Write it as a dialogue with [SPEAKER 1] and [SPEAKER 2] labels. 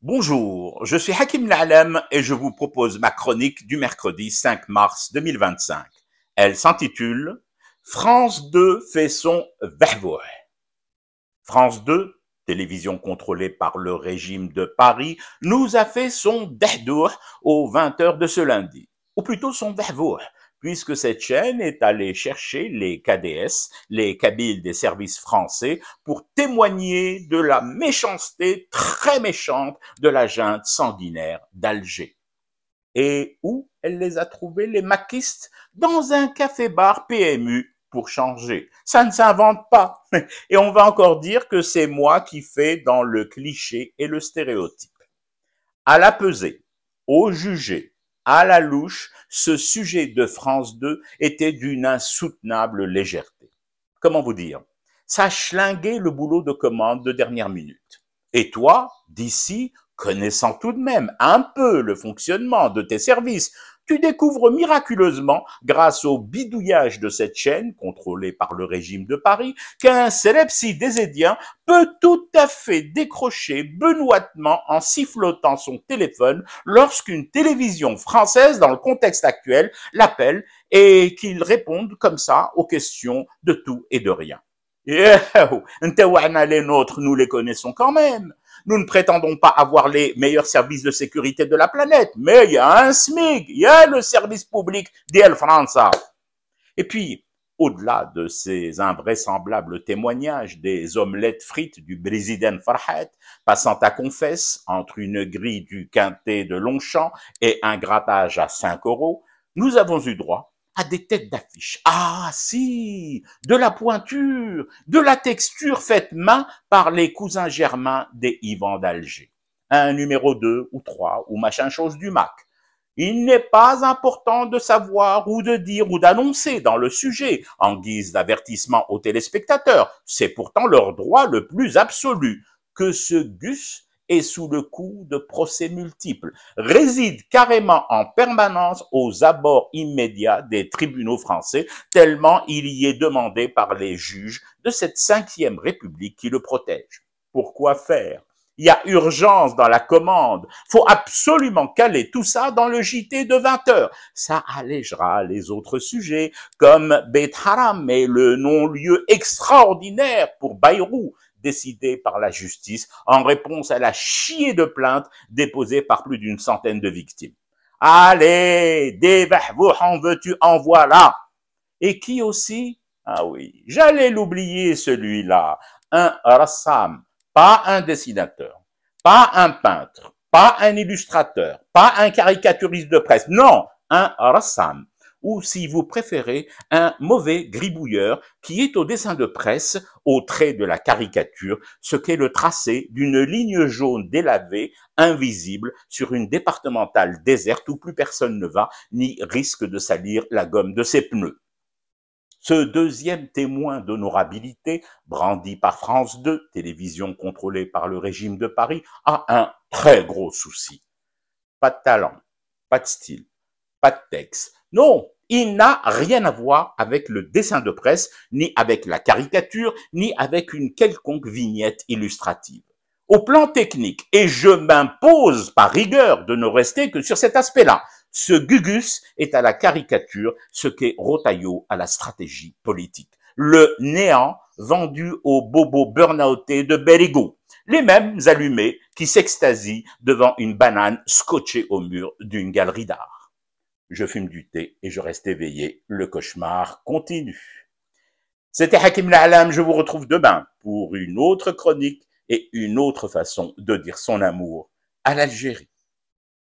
[SPEAKER 1] Bonjour, je suis Hakim L'Alem et je vous propose ma chronique du mercredi 5 mars 2025. Elle s'intitule France 2 fait son vahvouh. France 2, télévision contrôlée par le régime de Paris, nous a fait son dahdour aux 20 heures de ce lundi, ou plutôt son vahvouh, puisque cette chaîne est allée chercher les KDS, les Kabyles des services français, pour témoigner de la méchanceté très méchante de la junte sanguinaire d'Alger. Et où elle les a trouvés, les maquistes? Dans un café-bar PMU, pour changer. Ça ne s'invente pas. Et on va encore dire que c'est moi qui fais dans le cliché et le stéréotype. À la pesée, au jugé, à la louche, ce sujet de France 2 était d'une insoutenable légèreté. Comment vous dire? Ça schlinguait le boulot de commande de dernière minute. Et toi, d'ici, connaissant tout de même un peu le fonctionnement de tes services, tu découvres miraculeusement, grâce au bidouillage de cette chaîne, contrôlée par le régime de Paris, qu'un célèbre désédien peut tout à fait décrocher benoîtement en sifflotant son téléphone lorsqu'une télévision française, dans le contexte actuel, l'appelle et qu'il réponde comme ça aux questions de tout et de rien. Les nôtres, nous les connaissons quand même. Nous ne prétendons pas avoir les meilleurs services de sécurité de la planète, mais il y a un SMIC, il y a le service public d'El France. Et puis, au-delà de ces invraisemblables témoignages des omelettes frites du président Farhat, passant à confesse entre une grille du quintet de Longchamp et un grattage à 5 €, nous avons eu droit à des têtes d'affiche. Ah si, de la pointure, de la texture faite main par les cousins germains des Ivan d'Alger. Un numéro 2 ou 3 ou machin chose du Mac. Il n'est pas important de savoir ou de dire ou d'annoncer dans le sujet en guise d'avertissement aux téléspectateurs. C'est pourtant leur droit le plus absolu que ce Gus est sous le coup de procès multiples, réside carrément en permanence aux abords immédiats des tribunaux français, tellement il y est demandé par les juges de cette 5e République qui le protège. Pourquoi faire? Il y a urgence dans la commande. Faut absolument caler tout ça dans le JT de 20 heures. Ça allégera les autres sujets, comme Beit Haram et le non-lieu extraordinaire pour Bayrou, décidé par la justice en réponse à la chier de plaintes déposées par plus d'une centaine de victimes. Allez, des vahvouh en veux-tu, en voilà. Et qui aussi? Ah oui, j'allais l'oublier celui-là. Un rassam, pas un dessinateur, pas un peintre, pas un illustrateur, pas un caricaturiste de presse, non, un rassam, ou si vous préférez, un mauvais gribouilleur qui est au dessin de presse, au trait de la caricature, ce qu'est le tracé d'une ligne jaune délavée, invisible, sur une départementale déserte où plus personne ne va, ni risque de salir la gomme de ses pneus. Ce deuxième témoin d'honorabilité, brandi par France 2, télévision contrôlée par le régime de Paris, a un très gros souci. Pas de talent, pas de style, pas de texte. Non, il n'a rien à voir avec le dessin de presse, ni avec la caricature, ni avec une quelconque vignette illustrative. Au plan technique, et je m'impose par rigueur de ne rester que sur cet aspect-là, ce Gugus est à la caricature ce qu'est Rotaillot à la stratégie politique. Le néant vendu aux bobos burn-outés de Berigo. Les mêmes allumés qui s'extasient devant une banane scotchée au mur d'une galerie d'art. Je fume du thé et je reste éveillé. Le cauchemar continue. C'était Hakim L'Alam. Je vous retrouve demain pour une autre chronique et une autre façon de dire son amour à l'Algérie.